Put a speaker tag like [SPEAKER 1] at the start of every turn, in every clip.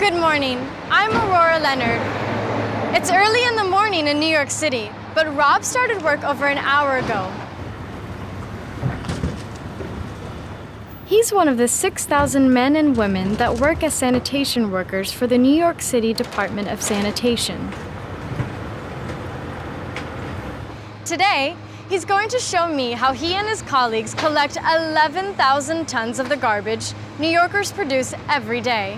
[SPEAKER 1] Good morning. I'm Aurora Leonard. It's early in the morning in New York City, but Rob started work over an hour ago. He's one of the 6,000 men and women that work as sanitation workers for the New York City Department of Sanitation. Today, he's going to show me how he and his colleagues collect 11,000 tons of the garbage New Yorkers produce every day.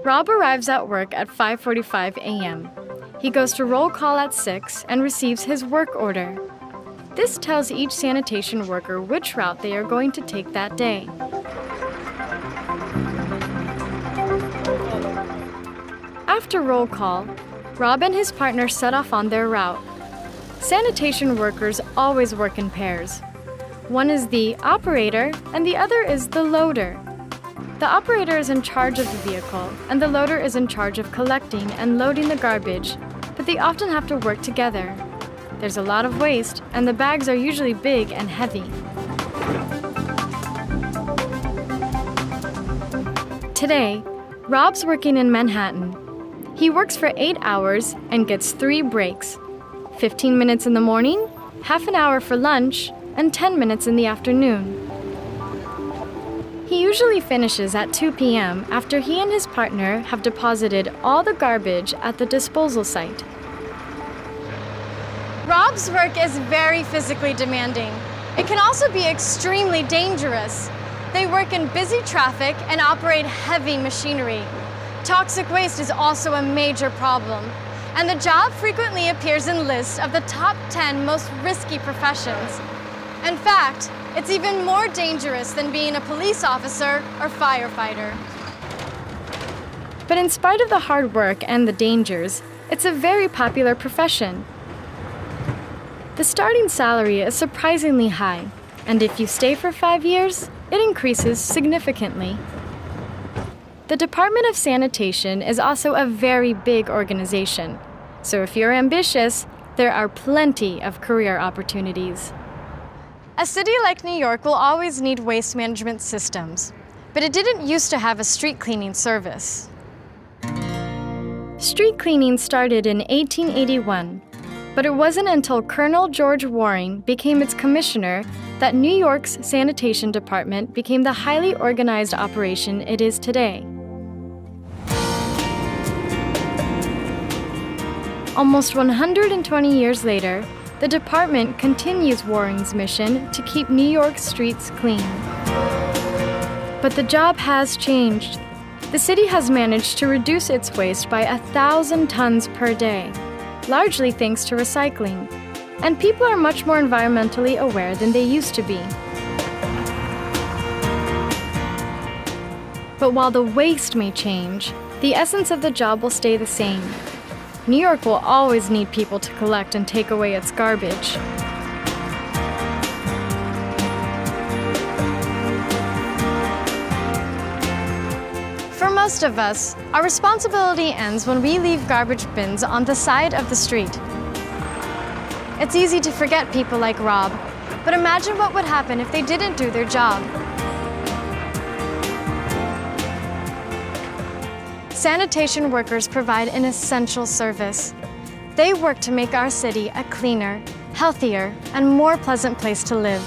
[SPEAKER 1] Rob arrives at work at 5:45 a.m. He goes to roll call at 6 and receives his work order. This tells each sanitation worker which route they are going to take that day. After roll call, Rob and his partner set off on their route. Sanitation workers always work in pairs. One is the operator and the other is the loader. The operator is in charge of the vehicle, and the loader is in charge of collecting and loading the garbage, but they often have to work together. There's a lot of waste, and the bags are usually big and heavy. Today, Rob's working in Manhattan. He works for 8 hours and gets 3 breaks: 15 minutes in the morning, half an hour for lunch, and 10 minutes in the afternoon. He usually finishes at 2 p.m. after he and his partner have deposited all the garbage at the disposal site. Rob's work is very physically demanding. It can also be extremely dangerous. They work in busy traffic and operate heavy machinery. Toxic waste is also a major problem, and the job frequently appears in lists of the top 10 most risky professions. In fact, it's even more dangerous than being a police officer or firefighter. But in spite of the hard work and the dangers, it's a very popular profession. The starting salary is surprisingly high, and if you stay for 5 years, it increases significantly. The Department of Sanitation is also a very big organization, so if you're ambitious, there are plenty of career opportunities. A city like New York will always need waste management systems, but it didn't used to have a street cleaning service. Street cleaning started in 1881, but it wasn't until Colonel George Waring became its commissioner that New York's sanitation department became the highly organized operation it is today. Almost 120 years later, the department continues Waring's mission to keep New York's streets clean. But the job has changed. The city has managed to reduce its waste by 1,000 tons per day, largely thanks to recycling, and people are much more environmentally aware than they used to be. But while the waste may change, the essence of the job will stay the same. New York will always need people to collect and take away its garbage. For most of us, our responsibility ends when we leave garbage bins on the side of the street. It's easy to forget people like Rob, but imagine what would happen if they didn't do their job. Sanitation workers provide an essential service. They work to make our city a cleaner, healthier, and more pleasant place to live.